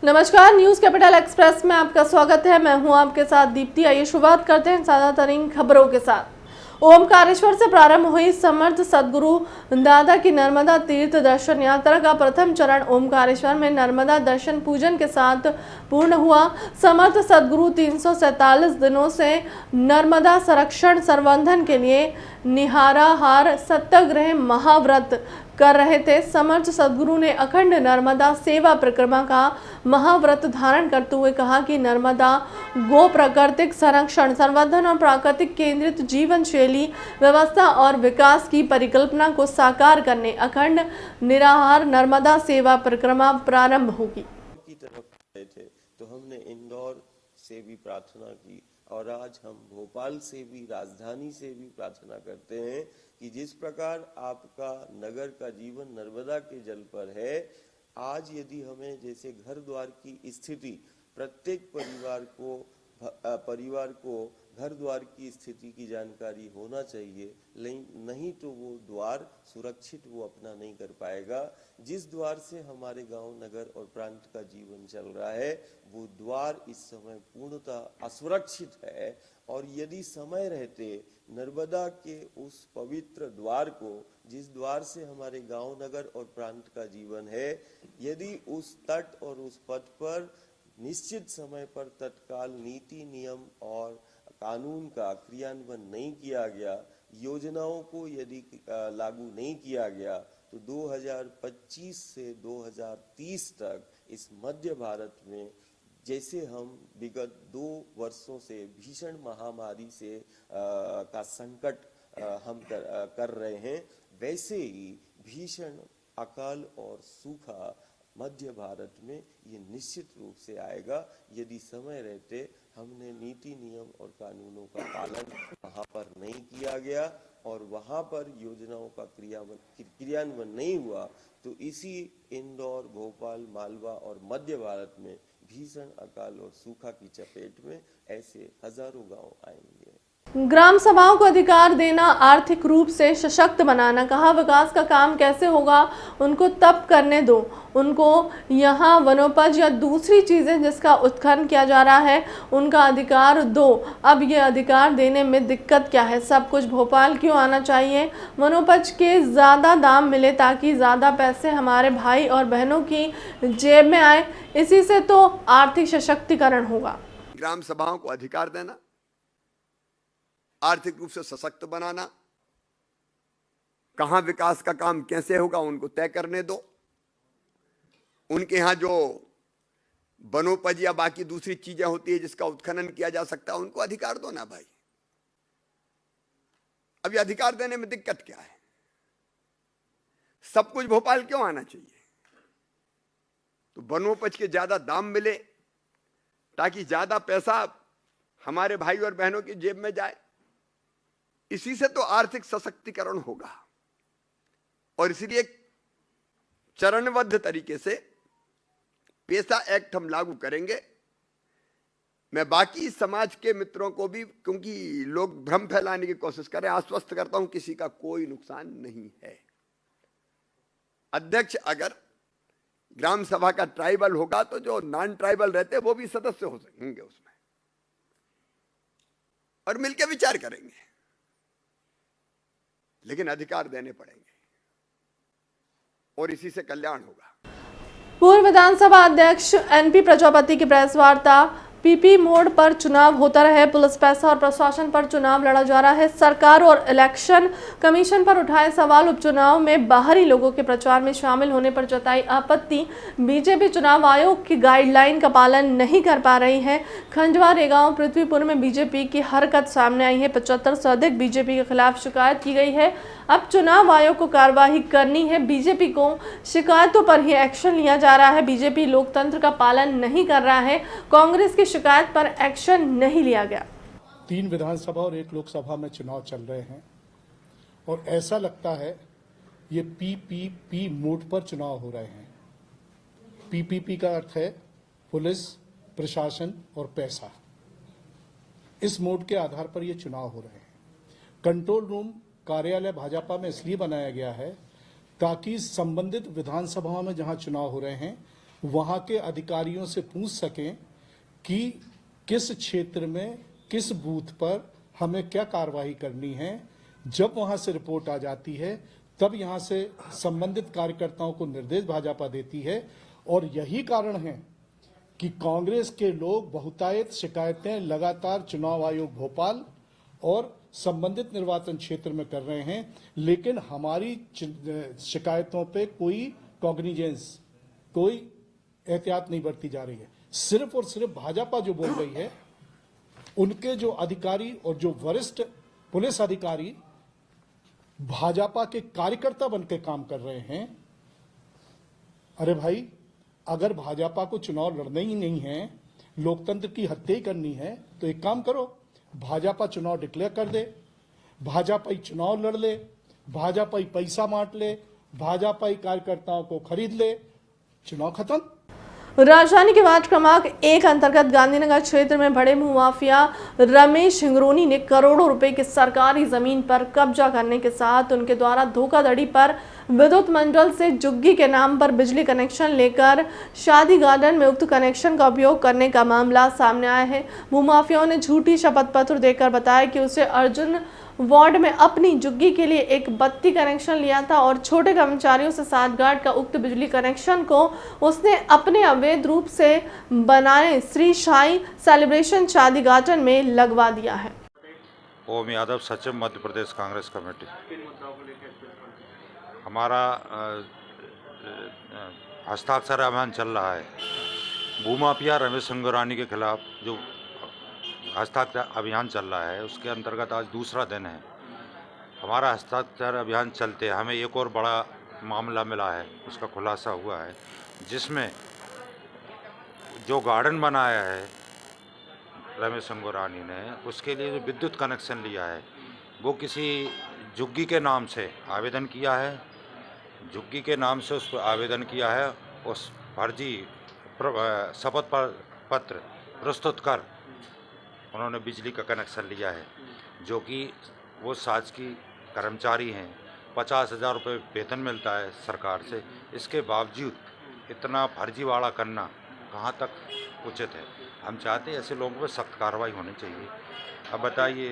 नमस्कार, news capital express में आपका स्वागत है। मैं हूं आपके साथ दीप्ति। आइए शुरुआत करते हैं ताजा तरीन खबरों के साथ। ओमकारेश्वर से प्रारंभ हुई समर्थ सदगुरु दादा की नर्मदा तीर्थ दर्शन यात्रा का प्रथम चरण ओमकारेश्वर में नर्मदा दर्शन पूजन के साथ पूर्ण हुआ। समर्थ सदगुरु 347 दिनों से नर्मदा संरक्षण संवर्धन के लिए निराहार सत्याग्रह महाव्रत कर रहे थे। समर्थ सदगुरु ने अखंड नर्मदा सेवा परिक्रमा का महाव्रत धारण करते हुए कहा कि नर्मदा गो प्राकृतिक संरक्षण संवर्धन और प्राकृतिक केंद्रित जीवन शैली व्यवस्था और विकास की परिकल्पना को साकार करने अखंड निराहार नर्मदा सेवा परिक्रमा प्रारंभ होगी। की तरफ गए थे तो हमने इंदौर से भी प्रार्थना की और आज हम भोपाल से भी, राजधानी से भी प्रार्थना करते हैं कि जिस प्रकार आपका नगर का जीवन नर्मदा के जल पर है, आज यदि हमें जैसे घर द्वार की स्थिति प्रत्येक परिवार को घर द्वार की स्थिति की जानकारी होना चाहिए, नहीं तो वो द्वार सुरक्षित वो अपना नहीं कर पाएगा। जिस द्वार से हमारे गांव, नगर और प्रांत का जीवन चल रहा है, वो द्वार इस समय पूर्णतः असुरक्षित है। और यदि समय रहते नर्मदा के उस पवित्र द्वार को, जिस द्वार से हमारे गांव, नगर और प्रांत का जीवन है, यदि उस तट और उस पथ पर निश्चित समय पर तत्काल नीति, नियम और कानून का क्रियान्वयन नहीं किया गया, योजनाओं को यदि लागू नहीं किया गया, तो 2025 से 2030 तक इस मध्य भारत में जैसे हम विगत 2 वर्षों से भीषण महामारी से का संकट हम कर रहे हैं, वैसे ही भीषण अकाल और सूखा मध्य भारत में ये निश्चित रूप से आएगा। यदि समय रहते हमने नीति, नियम और कानूनों का पालन वहां पर नहीं किया गया और वहां पर योजनाओं का क्रियान्वयन नहीं हुआ, तो इसी इंदौर, भोपाल, मालवा और मध्य भारत में भीषण अकाल और सूखा की चपेट में ऐसे हजारों गांव आएंगे। ग्राम सभाओं को अधिकार देना, आर्थिक रूप से सशक्त बनाना। कहा, विकास का काम कैसे होगा उनको तब करने दो, उनको यहाँ वनोपज या दूसरी चीजें जिसका उत्खनन किया जा रहा है उनका अधिकार दो। अब ये अधिकार देने में दिक्कत क्या है? सब कुछ भोपाल क्यों आना चाहिए? वनोपज के ज्यादा दाम मिले ताकि ज्यादा पैसे हमारे भाई और बहनों की जेब में आए, इसी से तो आर्थिक सशक्तिकरण होगा। ग्राम सभाओं को अधिकार देना, आर्थिक रूप से सशक्त बनाना, कहां विकास का काम कैसे होगा उनको तय करने दो। उनके यहां जो वनोपज या बाकी दूसरी चीजें होती है जिसका उत्खनन किया जा सकता है, उनको अधिकार दो ना भाई। अब ये अधिकार देने में दिक्कत क्या है? सब कुछ भोपाल क्यों आना चाहिए? तो वनोपज के ज्यादा दाम मिले ताकि ज्यादा पैसा हमारे भाई और बहनों की जेब में जाए, इसी से तो आर्थिक सशक्तिकरण होगा। और इसलिए चरणबद्ध तरीके से पेसा एक्ट हम लागू करेंगे। मैं बाकी समाज के मित्रों को भी, क्योंकि लोग भ्रम फैलाने की कोशिश करें, आश्वस्त करता हूं किसी का कोई नुकसान नहीं है। अध्यक्ष अगर ग्राम सभा का ट्राइबल होगा तो जो नॉन ट्राइबल रहते वो भी सदस्य हो सकेंगे उसमें, और मिलकर विचार करेंगे, लेकिन अधिकार देने पड़ेंगे और इसी से कल्याण होगा। पूर्व विधानसभा अध्यक्ष एनपी प्रजापति की प्रेस वार्ता। पीपी मोड पर चुनाव होता रहे, पुलिस, पैसा और प्रशासन पर चुनाव लड़ा जा रहा है। सरकार और इलेक्शन कमीशन पर उठाए सवाल। उपचुनाव में बाहरी लोगों के प्रचार में शामिल होने पर जताई आपत्ति। बीजेपी चुनाव आयोग की गाइडलाइन का पालन नहीं कर पा रही है। खंजवा, रेगांव, पृथ्वीपुर में बीजेपी की हरकत सामने आई है। 75 से अधिक बीजेपी के खिलाफ शिकायत की गई है। अब चुनाव आयोग को कार्रवाई करनी है। बीजेपी को शिकायतों पर ही एक्शन लिया जा रहा है। बीजेपी लोकतंत्र का पालन नहीं कर रहा है। कांग्रेस की शिकायत पर एक्शन नहीं लिया गया। 3 विधानसभा और 1 लोकसभा में चुनाव चल रहे हैं और ऐसा लगता है ये पीपीपी मोड पर चुनाव हो रहे हैं। पीपीपी का अर्थ है पुलिस, प्रशासन और पैसा। इस मोड के आधार पर ये चुनाव हो रहे हैं। कंट्रोल रूम कार्यालय भाजपा में इसलिए बनाया गया है ताकि संबंधित विधानसभाओं में जहां चुनाव हो रहे हैं वहां के अधिकारियों से पूछ सकें कि किस क्षेत्र में किस बूथ पर हमें क्या कार्रवाई करनी है। जब वहां से रिपोर्ट आ जाती है तब यहां से संबंधित कार्यकर्ताओं को निर्देश भाजपा देती है। और यही कारण है कि कांग्रेस के लोग बहुतायत शिकायतें लगातार चुनाव आयोग भोपाल और संबंधित निर्वाचन क्षेत्र में कर रहे हैं, लेकिन हमारी शिकायतों पे कोई कॉग्निजेंस, कोई एहतियात नहीं बरती जा रही है। सिर्फ और सिर्फ भाजपा जो बोल रही है, उनके जो अधिकारी और जो वरिष्ठ पुलिस अधिकारी भाजपा के कार्यकर्ता बनकर काम कर रहे हैं। अरे भाई, अगर भाजपा को चुनाव लड़ना ही नहीं है, लोकतंत्र की हत्या ही करनी है, तो एक काम करो, भाजपा चुनाव डिक्लेयर कर दे, भाजपा ही चुनाव लड़ ले, भाजपा ही पैसा बांट ले, भाजपा ही कार्यकर्ताओं को खरीद ले, चुनाव खत्म। राजधानी के वार्ड क्रमांक 1 अंतर्गत गांधीनगर क्षेत्र में बड़े भूमाफिया रमेश हिंगरोनी ने करोड़ों रुपए की सरकारी जमीन पर कब्जा करने के साथ उनके द्वारा धोखाधड़ी पर विद्युत मंडल से जुग्गी के नाम पर बिजली कनेक्शन लेकर शादी गार्डन में उक्त कनेक्शन का उपयोग करने का मामला सामने आया है। भूमाफियाओं ने झूठी शपथ पत्र देकर बताया कि उसे अर्जुन वार्ड में अपनी जुग्गी के लिए एक बत्ती कनेक्शन लिया था और छोटे कर्मचारियों से साठगांठ का उक्त बिजली कनेक्शन को उसने अपने अवैध रूप से बनाए श्री साई सेलिब्रेशन शादी गार्डन में लगवा दिया है। ओम यादव, सचिव, मध्य प्रदेश कांग्रेस कमेटी। हमारा हस्ताक्षर अभियान चल रहा है। भूमाफिया रमेश हिंगोरानी के खिलाफ जो हस्ताक्षर अभियान चल रहा है, उसके अंतर्गत आज दूसरा दिन है। हमारा हस्ताक्षर अभियान चलते हमें एक और बड़ा मामला मिला है, उसका खुलासा हुआ है, जिसमें जो गार्डन बनाया है रमेश हिंगोरानी ने, उसके लिए जो विद्युत कनेक्शन लिया है वो किसी जुग्गी के नाम से आवेदन किया है। जुग्गी के नाम से उस पर आवेदन किया है, उस फर्जी शपथ पत्र प्रस्तुत कर उन्होंने बिजली का कनेक्शन लिया है, जो कि वो शासकीय कर्मचारी हैं। 50,000 रुपये वेतन मिलता है सरकार से। इसके बावजूद इतना फर्जीवाड़ा करना कहाँ तक उचित है। हम चाहते हैं ऐसे लोगों पर सख्त कार्रवाई होनी चाहिए। अब बताइए,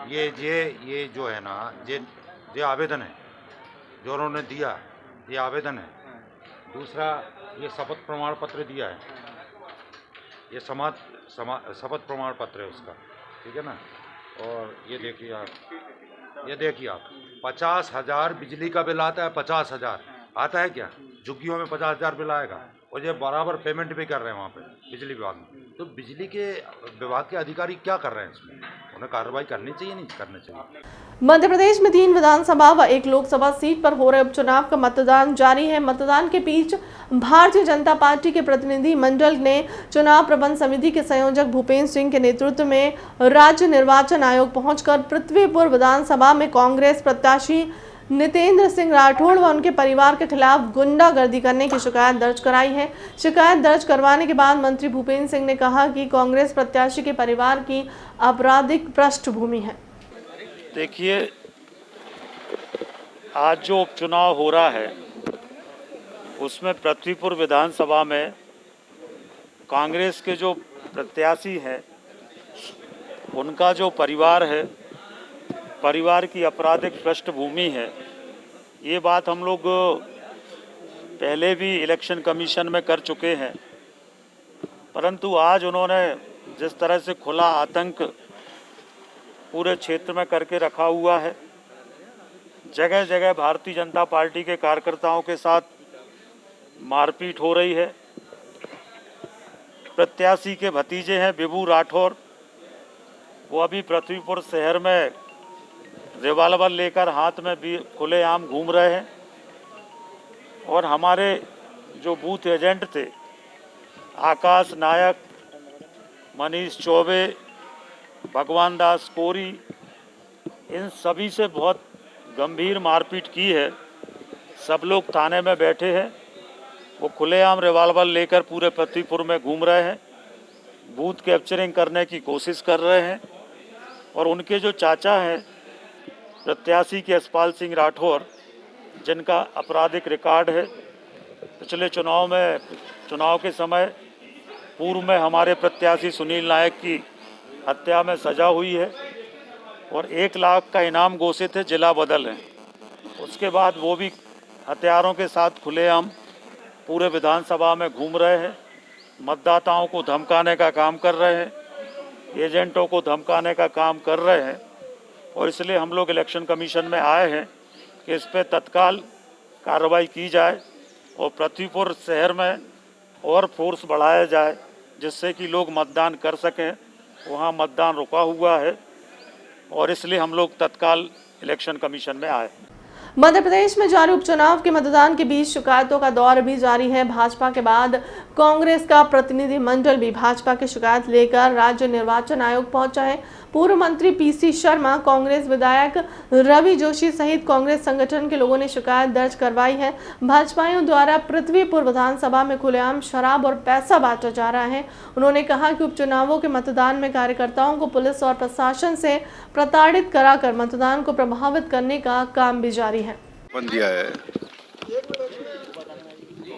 ये जो है ना, ये आवेदन है जो उन्होंने दिया, ये आवेदन है। दूसरा, ये शपथ प्रमाण पत्र दिया है, ये शपथ प्रमाण पत्र है उसका, ठीक है ना। और ये देखिए आप 50,000 बिजली का बिल आता है। 50,000 आता है क्या? झुग्गियों में 50,000 बिल आएगा और ये बराबर पेमेंट भी कर रहे हैं वहाँ पे बिजली विभाग में। तो बिजली के विभाग के अधिकारी क्या कर रहे हैं इसमें? उन्हें कार्रवाई करनी चाहिए, नहीं करनी चाहिए। मध्य प्रदेश में 3 विधानसभा व 1 लोकसभा सीट पर हो रहे उपचुनाव का मतदान जारी है। मतदान के बीच भारतीय जनता पार्टी के प्रतिनिधि मंडल ने चुनाव प्रबंध समिति के संयोजक भूपेंद्र सिंह के नेतृत्व में राज्य निर्वाचन आयोग पहुंचकर पृथ्वीपुर विधानसभा में कांग्रेस प्रत्याशी नितेंद्र सिंह राठौड़ व उनके परिवार के खिलाफ गुंडागर्दी करने की शिकायत दर्ज कराई है। शिकायत दर्ज करवाने के बाद मंत्री भूपेंद्र सिंह ने कहा कि कांग्रेस प्रत्याशी के परिवार की आपराधिक पृष्ठभूमि है। देखिए, आज जो उपचुनाव हो रहा है उसमें पृथ्वीपुर विधानसभा में कांग्रेस के जो प्रत्याशी हैं उनका जो परिवार है, परिवार की आपराधिक पृष्ठभूमि है। ये बात हम लोग पहले भी इलेक्शन कमीशन में कर चुके हैं, परंतु आज उन्होंने जिस तरह से खुला आतंक पूरे क्षेत्र में करके रखा हुआ है, जगह जगह भारतीय जनता पार्टी के कार्यकर्ताओं के साथ मारपीट हो रही है। प्रत्याशी के भतीजे हैं विभू राठौर, वो अभी पृथ्वीपुर शहर में रिवाल्वर लेकर हाथ में भी खुलेआम घूम रहे हैं। और हमारे जो बूथ एजेंट थे, आकाश नायक, मनीष चौबे, भगवान दास कोरी, इन सभी से बहुत गंभीर मारपीट की है। सब लोग थाने में बैठे हैं। वो खुलेआम रिवाल्वर लेकर पूरे पृथ्वीपुर में घूम रहे हैं, बूथ कैप्चरिंग करने की कोशिश कर रहे हैं। और उनके जो चाचा हैं प्रत्याशी के यशपाल सिंह राठौर, जिनका आपराधिक रिकॉर्ड है, पिछले चुनाव के समय पूर्व में हमारे प्रत्याशी सुनील नायक की हत्या में सजा हुई है और 1 लाख का इनाम घोषित है, जिला बदल है। उसके बाद वो भी हथियारों के साथ खुलेआम पूरे विधानसभा में घूम रहे हैं, मतदाताओं को धमकाने का काम कर रहे हैं, एजेंटों को धमकाने का काम कर रहे हैं। और इसलिए हम लोग इलेक्शन कमीशन में आए हैं कि इस पर तत्काल कार्रवाई की जाए और पृथ्वीपुर शहर में और फोर्स बढ़ाया जाए, जिससे कि लोग मतदान कर सकें। वहाँ मतदान रुका हुआ है और इसलिए हम लोग तत्काल इलेक्शन कमीशन में आए। मध्य प्रदेश में जारी उपचुनाव के मतदान के बीच शिकायतों का दौर भी जारी है। भाजपा के बाद कांग्रेस का प्रतिनिधि मंडल भी भाजपा की शिकायत लेकर राज्य निर्वाचन आयोग पहुंचा है। पूर्व मंत्री पीसी शर्मा, कांग्रेस विधायक रवि जोशी सहित कांग्रेस संगठन के लोगों ने शिकायत दर्ज करवाई है। भाजपाइयों द्वारा पृथ्वीपुर विधानसभा में खुलेआम शराब और पैसा बांटा जा रहा है। उन्होंने कहा कि उपचुनावों के मतदान में कार्यकर्ताओं को पुलिस और प्रशासन से प्रताड़ित कराकर मतदान को प्रभावित करने का काम भी जारी है। दिया है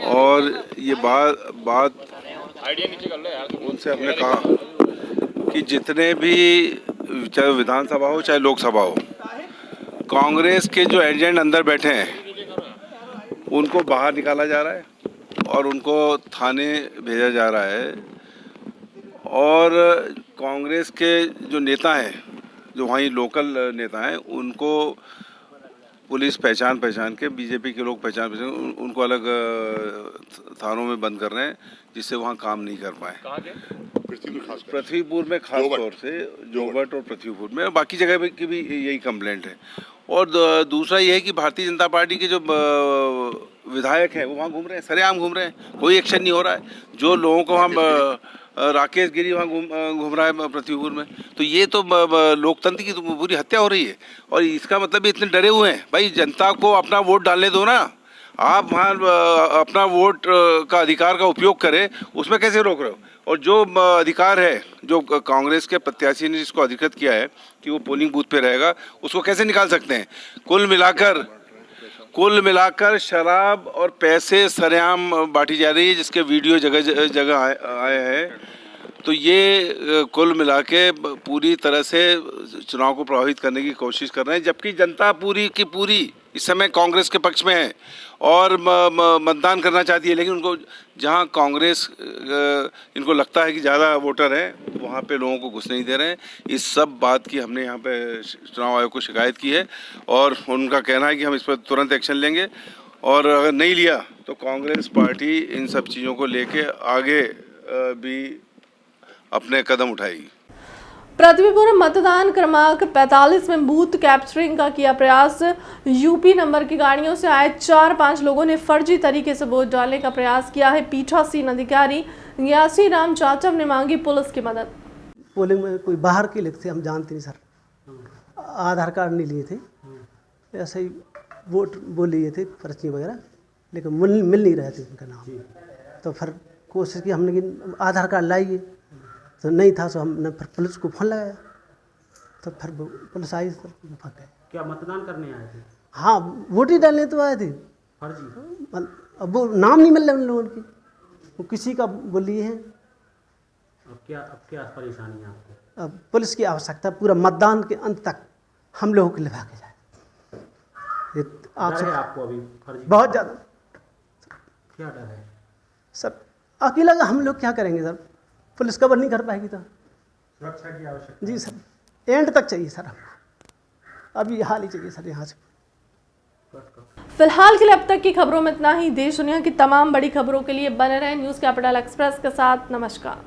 और ये बात उनसे हमने कहा कि जितने भी, चाहे विधानसभा हो चाहे लोकसभा हो, कांग्रेस के जो एजेंट अंदर बैठे हैं उनको बाहर निकाला जा रहा है और उनको थाने भेजा जा रहा है। और कांग्रेस के जो नेता हैं, जो वहीं लोकल नेता हैं, उनको पुलिस पहचान के, बीजेपी के लोग पहचान उनको अलग थानों में बंद कर रहे हैं, जिससे वहाँ काम नहीं कर पाए। पृथ्वीपुर में खास तौर से जोगबट और पृथ्वीपुर में, बाकी जगह की भी यही कंप्लेंट है। और दूसरा ये है कि भारतीय जनता पार्टी के जो विधायक हैं वो वहाँ घूम रहे हैं, सरेआम घूम रहे हैं, कोई एक्शन नहीं हो रहा है। जो लोगों को वहाँ राकेश गिरी वहाँ घूम रहा है पृथ्वीपुर में, तो ये तो लोकतंत्र की तो पूरी हत्या हो रही है। और इसका मतलब ये इतने डरे हुए हैं, भाई जनता को अपना वोट डालने दो ना, आप वहाँ अपना वोट का अधिकार का उपयोग करें, उसमें कैसे रोक रहे हो? और जो अधिकार है, जो कांग्रेस के प्रत्याशी ने जिसको अधिकृत किया है कि वो पोलिंग बूथ पे रहेगा, उसको कैसे निकाल सकते हैं? कुल मिलाकर शराब और पैसे सरेआम बांटी जा रही है, जिसके वीडियो जगह जगह आए हैं। तो ये कुल मिला के पूरी तरह से चुनाव को प्रभावित करने की कोशिश कर रहे हैं, जबकि जनता पूरी की पूरी इस समय कांग्रेस के पक्ष में है और मतदान करना चाहती है। लेकिन उनको जहां कांग्रेस इनको लगता है कि ज़्यादा वोटर हैं, वहां पे लोगों को घुस नहीं दे रहे हैं। इस सब बात की हमने यहाँ पे चुनाव आयोग को शिकायत की है और उनका कहना है कि हम इस पर तुरंत एक्शन लेंगे, और अगर नहीं लिया तो कांग्रेस पार्टी इन सब चीज़ों को लेके आगे भी अपने कदम उठाएगी। पृथ्वीपुर मतदान क्रमांक 45 में बूथ कैप्चरिंग का किया प्रयास। यूपी नंबर की गाड़ियों से आए 4-5 लोगों ने फर्जी तरीके से वोट डालने का प्रयास किया है। पीठासीन अधिकारी यासी राम चाचम ने मांगी पुलिस की मदद। पोलिंग में कोई बाहर के लिखते हम जानते नहीं सर, आधार कार्ड नहीं लिए थे, ऐसे ही वोट बोल लिए थे, पर्ची वगैरह, लेकिन मिल नहीं रहे थे उनका नाम। तो फिर कोशिश की हमने कि आधार कार्ड लाइए, तो नहीं था, सो हमने फिर पुलिस को फोन लगाया, तो फिर पुलिस आई, तो फंस गए। क्या मतदान करने आए थे? हाँ, वोट ही डालने तो आए थे। फर्जी? अब वो नाम नहीं मिल रहे उन लोगों के, वो किसी का बोल लिए हैं। अब क्या परेशानी है आपको? अब पुलिस की आवश्यकता, पूरा मतदान के अंत तक हम लोगों को लिखा के जाए। आपको अभी फर्जी बहुत ज़्यादा। क्या डर है सर? अकेला हम लोग क्या करेंगे सर, पुलिस कवर नहीं कर पाएगी। तो सुरक्षा की आवश्यकता जी सर, एंड तक चाहिए सर, हमको अभी हाल ही चाहिए सर यहाँ से। फिलहाल के लिए अब तक की खबरों में इतना ही। देश दुनिया की तमाम बड़ी खबरों के लिए बने रहें न्यूज़ कैपिटल एक्सप्रेस के साथ। नमस्कार।